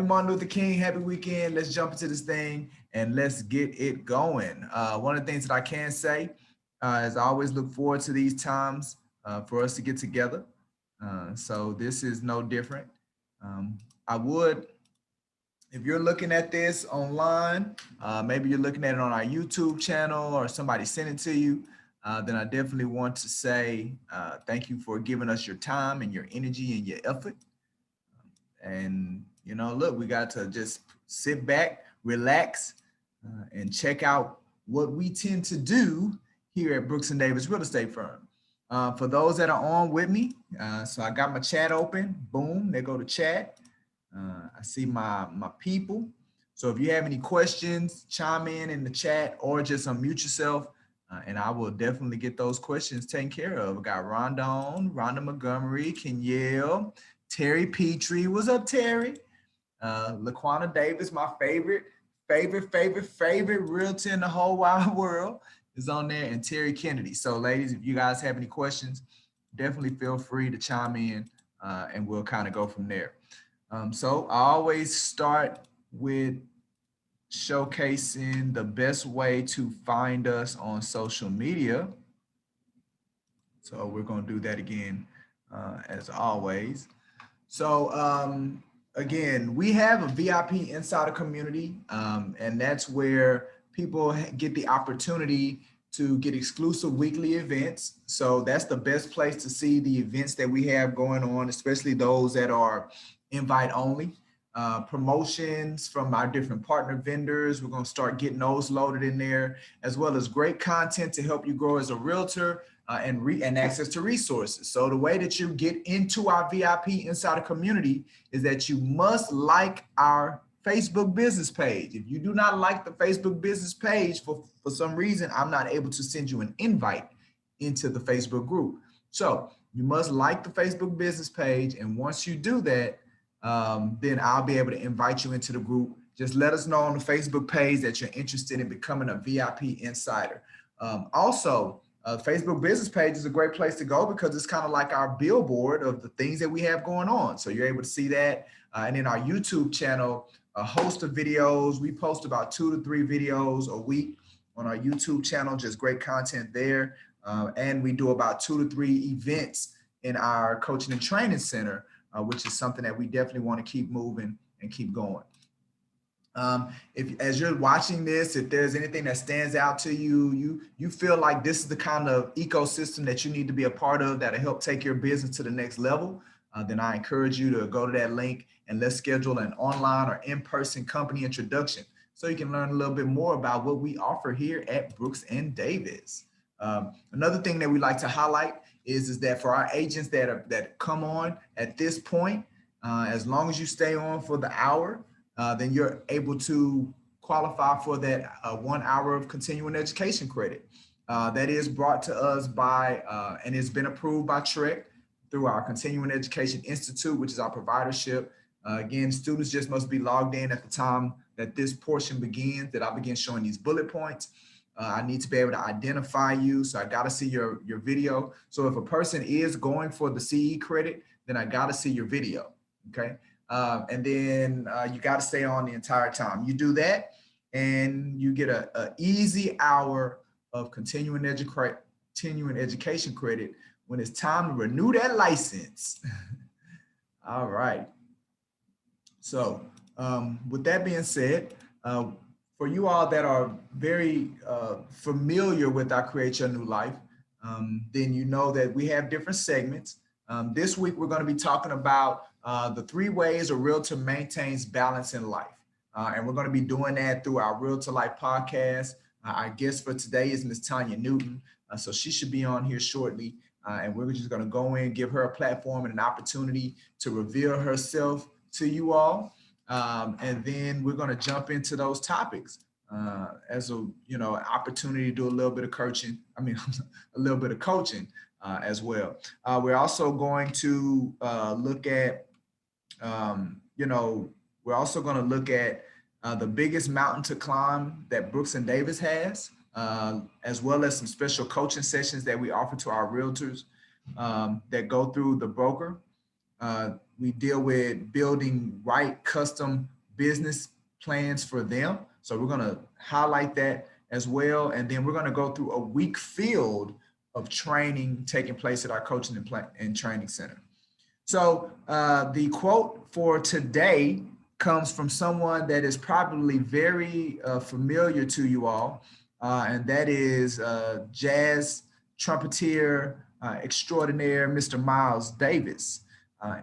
Martin Luther King. Happy weekend. Let's jump into this thing and let's get it going. One of the things that I can say is I always look forward to these times for us to get together. So this is no different. I would, if you're looking at this online, maybe you're looking at it on our YouTube channel or somebody sent it to you, then I definitely want to say thank you for giving us your time and your energy and your effort. And, you know, look, we got to just sit back, relax, and check out what we tend to do here at Brooks and Davis Real Estate Firm. For those that are on with me, so I got my chat open. Boom, there go to chat. I see my people. So if you have any questions, chime in the chat or just unmute yourself, and I will definitely get those questions taken care of. We got Rhonda Montgomery, Kenyelle, Terry Petrie. What's up, Terry? Laquana Davis, my favorite realtor in the whole wide world, is on there, and Terry Kennedy. So ladies, if you guys have any questions, definitely feel free to chime in and we'll kind of go from there. So I always start with showcasing the best way to find us on social media. So we're going to do that again as always. So again, we have a VIP insider community, and that's where people get the opportunity to get exclusive weekly events. So that's the best place to see the events that we have going on, especially those that are invite only. Promotions from our different partner vendors. We're going to start getting those loaded in there, as well as great content to help you grow as a realtor and access to resources. So the way that you get into our VIP Insider community is that you must like our Facebook business page. If you do not like the Facebook business page for some reason, I'm not able to send you an invite into the Facebook group. So you must like the Facebook business page. And once you do that, then I'll be able to invite you into the group. Just let us know on the Facebook page that you're interested in becoming a VIP Insider. Also, Facebook business page is a great place to go because it's kind of like our billboard of the things that we have going on. So you're able to see that. And in our YouTube channel, a host of videos. We post about 2 to 3 videos a week on our YouTube channel, just great content there. And we do about 2 to 3 events in our coaching and training center, which is something that we definitely want to keep moving and keep going. If as you're watching this, if there's anything that stands out to you, you feel like this is the kind of ecosystem that you need to be a part of that'll help take your business to the next level, then I encourage you to go to that link and let's schedule an online or in-person company introduction so you can learn a little bit more about what we offer here at Brooks and Davis. Another thing that we like to highlight is that for our agents that come on at this point, as long as you stay on for the hour, then you're able to qualify for that 1 hour of continuing education credit. That is brought to us by, and it's been approved by TREC through our Continuing Education Institute, which is our providership. Again, students just must be logged in at the time that this portion begins, that I begin showing these bullet points. I need to be able to identify you. So I got to see your video. So if a person is going for the CE credit, then I got to see your video. Okay. And then you got to stay on the entire time. You do that and you get an easy hour of continuing education credit when it's time to renew that license. All right. So with that being said, for you all that are very familiar with our Create Your New Life, then you know that we have different segments. This week, we're going to be talking about the 3 ways a realtor maintains balance in life. And we're going to be doing that through our Real to Life podcast. Our guest for today is Ms. Tanya Newton. So she should be on here shortly. And we're just going to go in, give her a platform and an opportunity to reveal herself to you all. And then we're going to jump into those topics as a, opportunity to do a little bit of coaching. I mean, a little bit of coaching as well. We're also going to look at, we're also going to look at the biggest mountain to climb that Brooks and Davis has, as well as some special coaching sessions that we offer to our realtors that go through the broker. We deal with building right custom business plans for them. So we're going to highlight that as well. And then we're going to go through a week filled of training taking place at our coaching and training center. So the quote for today comes from someone that is probably very familiar to you all, and that is jazz trumpeter extraordinaire, Mr. Miles Davis.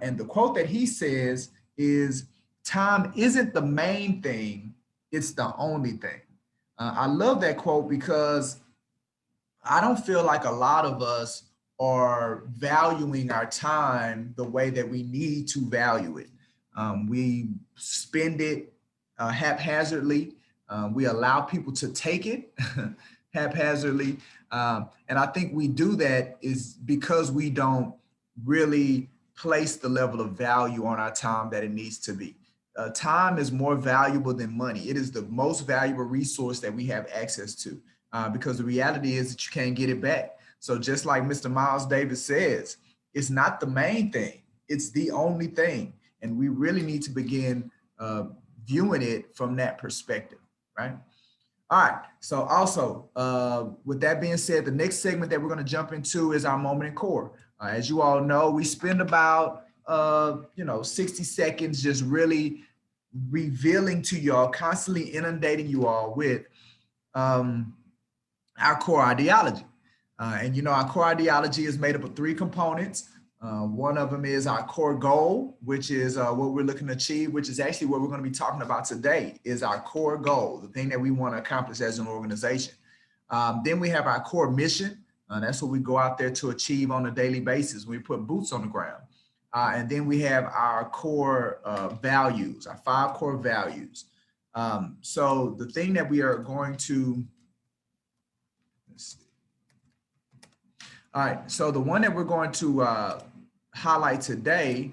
And the quote that he says is, "Time isn't the main thing, it's the only thing." I love that quote because I don't feel like a lot of us are valuing our time the way that we need to value it. We spend it haphazardly. We allow people to take it haphazardly. And I think we do that is because we don't really place the level of value on our time that it needs to be. Time is more valuable than money. It is the most valuable resource that we have access to. Because the reality is that you can't get it back. So just like Mr. Miles Davis says, it's not the main thing, it's the only thing. And we really need to begin viewing it from that perspective, right? All right, so also, with that being said, the next segment that we're gonna jump into is our moment in core. As you all know, we spend about 60 seconds just really revealing to y'all, constantly inundating you all with our core ideology. And our core ideology is made up of 3 components. One of them is our core goal, which is what we're looking to achieve, which is actually what we're going to be talking about today, is our core goal, the thing that we want to accomplish as an organization. Then we have our core mission. That's what we go out there to achieve on a daily basis. We put boots on the ground. And then we have our core values, our 5 core values. So the thing that we are going to, let's see. All right, so the one that we're going to highlight today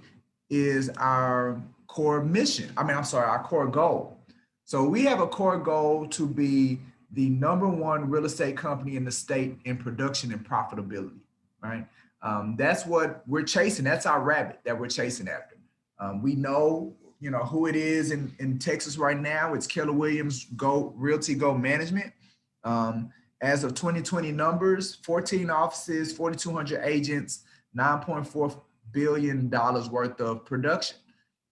is our core mission. Our core goal. So we have a core goal to be the #1 real estate company in the state in production and profitability, right? That's what we're chasing. That's our rabbit that we're chasing after. We know, who it is in Texas right now. It's Keller Williams Realty Go Management. As of 2020 numbers, 14 offices, 4,200 agents, $9.4 billion worth of production.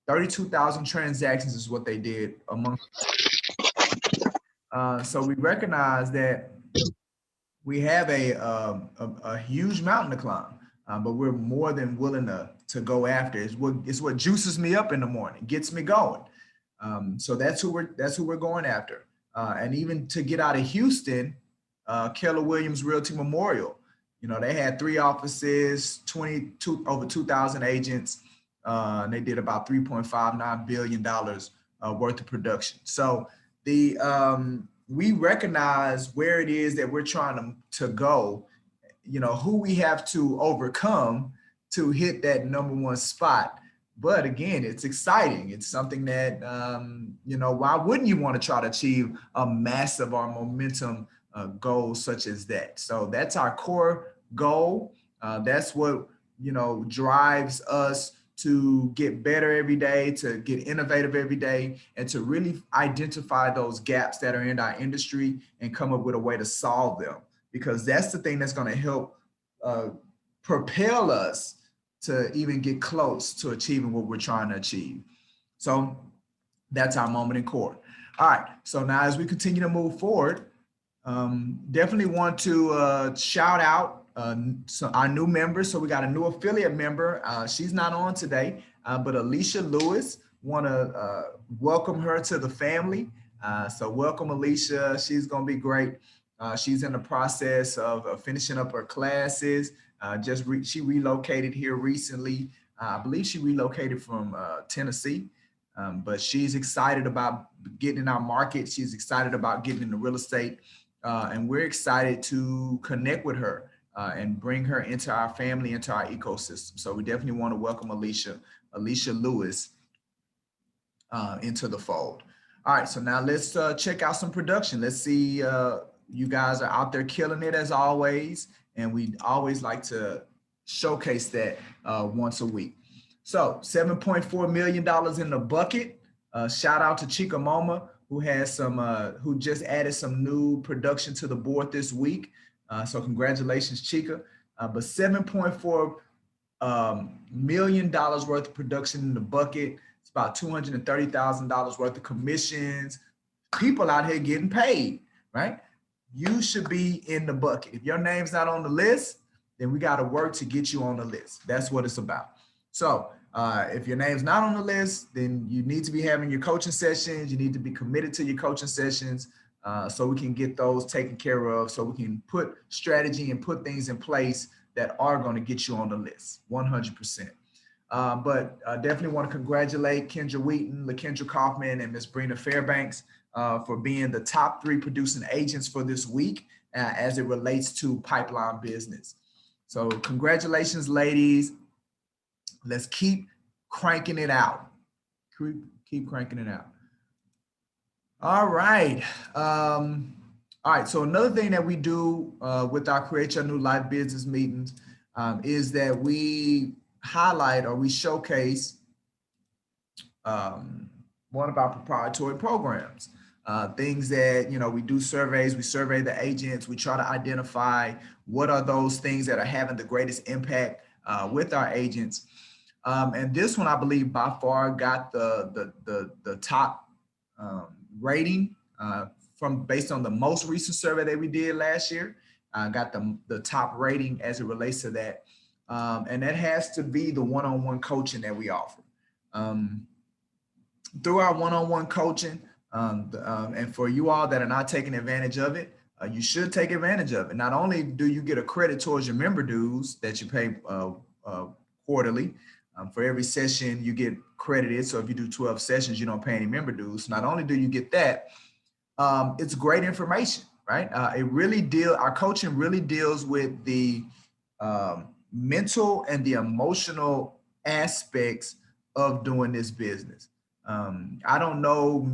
32,000 transactions is what they did among. So we recognize that we have a huge mountain to climb, but we're more than willing to go after. It's what juices me up in the morning, gets me going. So that's who we're going after. And even to get out of Houston, Keller Williams Realty Memorial, they had 3 offices, over 2,000 agents, and they did about $3.59 billion worth of production. So we recognize where it is that we're trying to go, who we have to overcome to hit that #1 spot. But again, it's exciting. It's something that, why wouldn't you want to try to achieve a massive or momentum goal such as that? So that's our core goal. That's what, drives us to get better every day, to get innovative every day, and to really identify those gaps that are in our industry and come up with a way to solve them. Because that's the thing that's going to help propel us to even get close to achieving what we're trying to achieve. So that's our moment in core. All right, so now as we continue to move forward, definitely want to shout out our new members. So we got a new affiliate member. She's not on today, but Alicia Lewis, want to welcome her to the family. So welcome, Alicia. She's going to be great. She's in the process of finishing up her classes. She relocated here recently. I believe she relocated from Tennessee, but she's excited about getting in our market. She's excited about getting into real estate, and we're excited to connect with her and bring her into our family, into our ecosystem. So we definitely want to welcome Alicia Lewis into the fold. All right, so now let's check out some production. Let's see, you guys are out there killing it as always. And we always like to showcase that once a week. So $7.4 million in the bucket. Shout out to Chica Moma, who has some, who just added some new production to the board this week. So congratulations, Chica. But $7.4 million worth of production in the bucket. It's about $230,000 worth of commissions. People out here getting paid, right? You should be in the bucket. If your name's not on the list, then we got to work to get you on the list. That's what it's about. So if your name's not on the list, then you need to be having your coaching sessions. You need to be committed to your coaching sessions so we can get those taken care of, so we can put strategy and put things in place that are going to get you on the list, 100%. But definitely want to congratulate Kendra Wheaton, LaKendra Kaufman, and Miss Brina Fairbanks for being the top 3 producing agents for this week as it relates to pipeline business. So congratulations, ladies. Let's keep cranking it out. Keep cranking it out. All right. All right. So another thing that we do with our Create Your New Life business meetings is that we highlight or we showcase one of our proprietary programs. Things that, you know, we do surveys, we survey the agents, we try to identify what are those things that are having the greatest impact with our agents. And this one, I believe, by far got the top rating from based on the most recent survey that we did last year. Got the top rating as it relates to that. And that has to be the one-on-one coaching that we offer. Through our one-on-one coaching, and for you all that are not taking advantage of it, you should take advantage of it. Not only do you get a credit towards your member dues that you pay quarterly, for every session you get credited. So if you do 12 sessions, you don't pay any member dues. Not only do you get that, it's great information, right? Our coaching really deals with the mental and the emotional aspects of doing this business. I don't know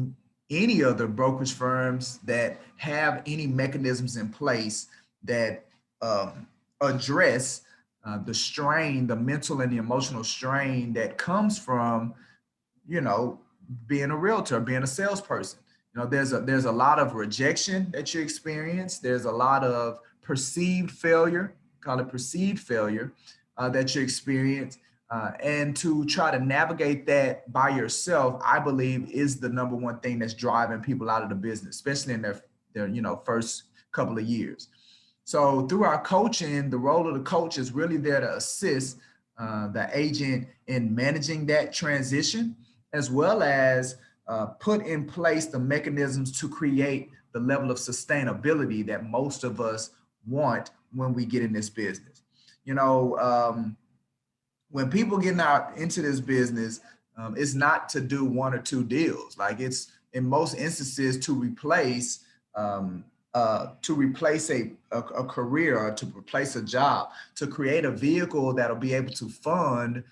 any other brokerage firms that have any mechanisms in place that address the strain, the mental and the emotional strain that comes from, you know, being a realtor, being a salesperson. You know, there's a lot of rejection that you experience. There's a lot of perceived failure, call it perceived failure, that you experience. And to try to navigate that by yourself, I believe, is the number one thing that's driving people out of the business, especially in their you know, first couple of years. So through our coaching, the role of the coach is really there to assist the agent in managing that transition, as well as put in place the mechanisms to create the level of sustainability that most of us want when we get in this business. You know, when people get out into this business, it's not to do 1 or 2 deals. Like, it's in most instances to replace a career, or to replace a job, to create a vehicle that'll be able to fund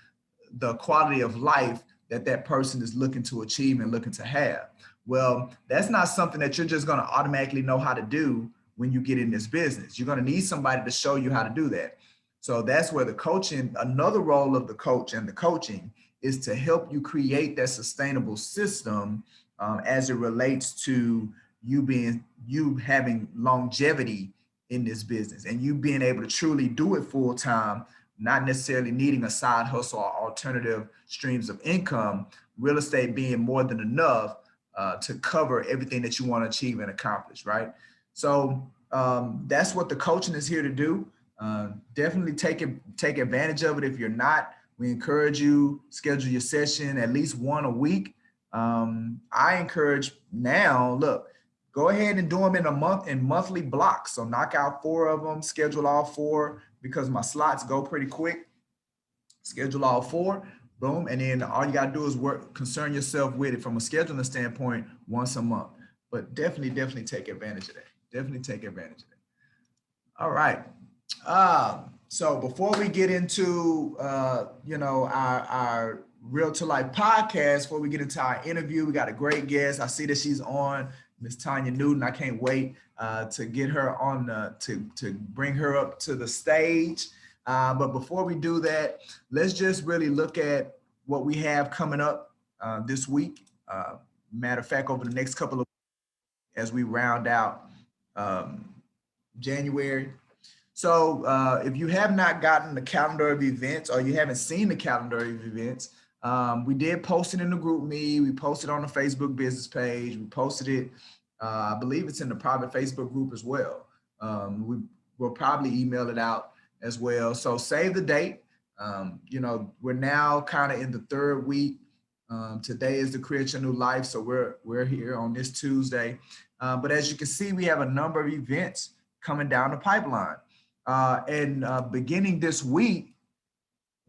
the quality of life that that person is looking to achieve and looking to have. Well, that's not something that you're just going to automatically know how to do when you get in this business. You're going to need somebody to show you how to do that. So that's where the coaching, another role of the coach and the coaching, is to help you create that sustainable system as it relates to you having longevity in this business and you being able to truly do it full time, not necessarily needing a side hustle or alternative streams of income, real estate being more than enough to cover everything that you want to achieve and accomplish, right? So that's what the coaching is here to do. Definitely take advantage of it. If you're not, we encourage you, schedule your session at least 1 a week. I encourage now, look, go ahead and do them in a month, in monthly blocks. So knock out 4 of them, schedule all 4, because my slots go pretty quick. Schedule all 4, boom. And then all you got to do is concern yourself with it from a scheduling standpoint once a month. But definitely take advantage of that. Definitely take advantage of that. All right. So before we get into, you know, our Real to Life podcast, before we get into our interview, we got a great guest. I see that she's on, Miss Tanya Newton. I can't wait to get her on, to bring her up to the stage. But before we do that, let's just really look at what we have coming up this week. Matter of fact, over the next couple of, as we round out January. So if you have not gotten the calendar of events or you haven't seen the calendar of events, we did post it in the group me. We posted on the Facebook business page. We posted it, I believe it's in the private Facebook group as well. We will probably email it out as well. So save the date. You know, we're now kind of in the third week. Today is the Create Your New Life. So we're here on this Tuesday. But as you can see, we have a number of events coming down the pipeline. And beginning this week,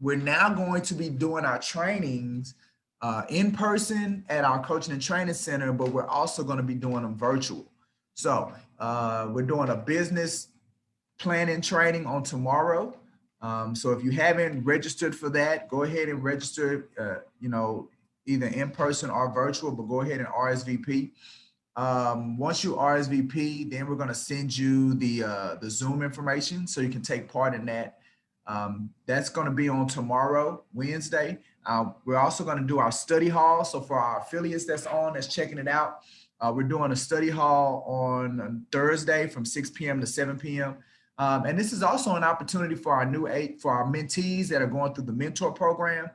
we're now going to be doing our trainings in person at our coaching and training center, but we're also going to be doing them virtual. So we're doing a business planning training on tomorrow. So if you haven't registered for that, go ahead and register, you know, either in person or virtual, but go ahead and RSVP. Once you RSVP, then we're going to send you the Zoom information so you can take part in that. That's going to be on tomorrow, Wednesday. We're also going to do our study hall. So for our affiliates that's checking it out, we're doing a study hall on Thursday from 6 p.m. to 7 p.m. And this is also an opportunity for our mentees that are going through the mentor program.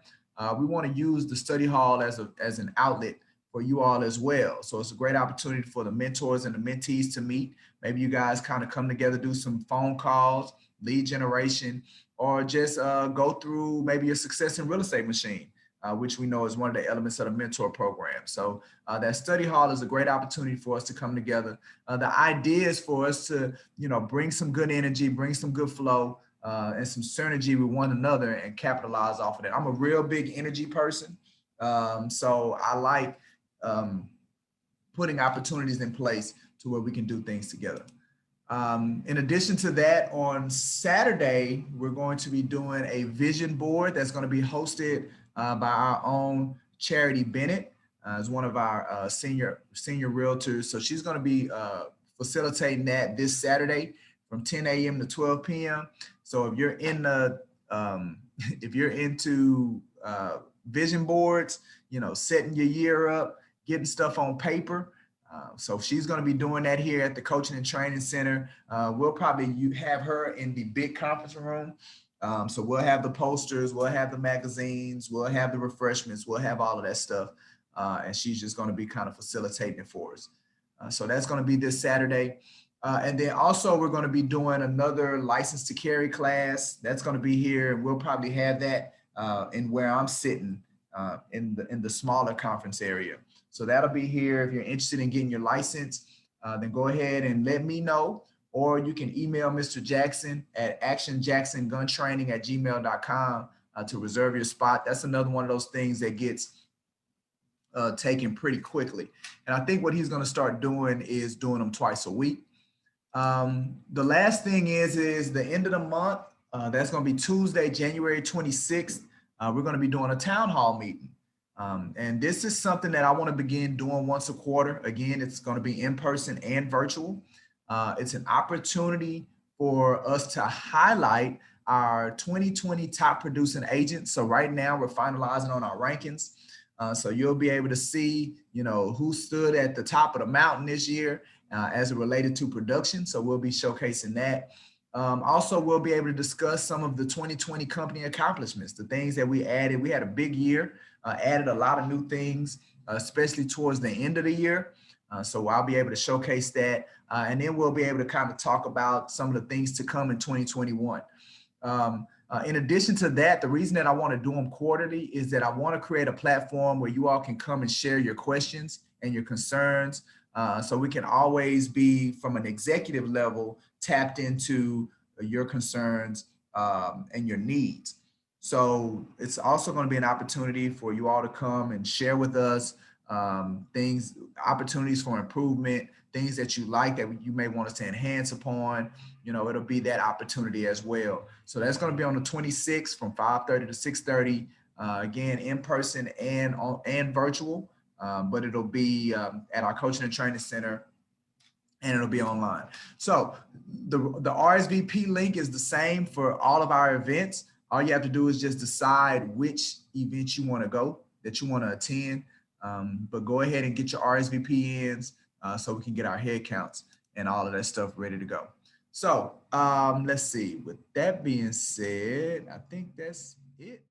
We want to use the study hall as an outlet for you all as well. So it's a great opportunity for the mentors and the mentees to meet. Maybe you guys kind of come together, do some phone calls, lead generation, or just go through maybe a success in real estate machine, which we know is one of the elements of the mentor program. So that study hall is a great opportunity for us to come together. The idea is for us to, you know, bring some good energy, bring some good flow, and some synergy with one another and capitalize off of that. I'm a real big energy person. So I like putting opportunities in place to where we can do things together. In addition to that, on Saturday, we're going to be doing a vision board that's going to be hosted by our own Charity Bennett, as one of our senior realtors. So she's going to be facilitating that this Saturday from 10 a.m. to 12 p.m. So if you're in the if you're into vision boards, you know, setting your year up, getting stuff on paper. So she's going to be doing that here at the Coaching and Training Center. We'll probably have her in the big conference room. So we'll have the posters, we'll have the magazines, we'll have the refreshments, we'll have all of that stuff. And she's just going to be kind of facilitating it for us. So that's going to be this Saturday. And then also we're going to be doing another license to carry class. That's going to be here. And we'll probably have that in where I'm sitting in the smaller conference area. So that'll be here. If you're interested in getting your license, then go ahead and let me know, or you can email Mr. Jackson at actionjacksonguntraining@gmail.com to reserve your spot. That's another one of those things that gets taken pretty quickly. And I think what he's going to start doing is doing them twice a week. The last thing is the end of the month. That's going to be Tuesday, January 26th. We're going to be doing a town hall meeting. And this is something that I want to begin doing once a quarter. Again, it's going to be in person and virtual. It's an opportunity for us to highlight our 2020 top producing agents. So right now we're finalizing on our rankings. So you'll be able to see, you know, who stood at the top of the mountain this year as it related to production. So we'll be showcasing that. Also, we'll be able to discuss some of the 2020 company accomplishments, the things that we added. We had a big year, added a lot of new things, especially towards the end of the year. So I'll be able to showcase that. And then we'll be able to kind of talk about some of the things to come in 2021. In addition to that, the reason that I want to do them quarterly is that I want to create a platform where you all can come and share your questions and your concerns. So we can always be, from an executive level, tapped into your concerns and your needs. So it's also going to be an opportunity for you all to come and share with us things, opportunities for improvement, things that you like that you may want us to enhance upon. You know, it'll be that opportunity as well. So that's going to be on the 26th from 5:30 to 6:30, again, in person and virtual. But it'll be at our Coaching and Training Center, and it'll be online. So the RSVP link is the same for all of our events. All you have to do is just decide which event you want to go, that you want to attend. But go ahead and get your RSVP so we can get our head counts and all of that stuff ready to go. So let's see. With that being said, I think that's it.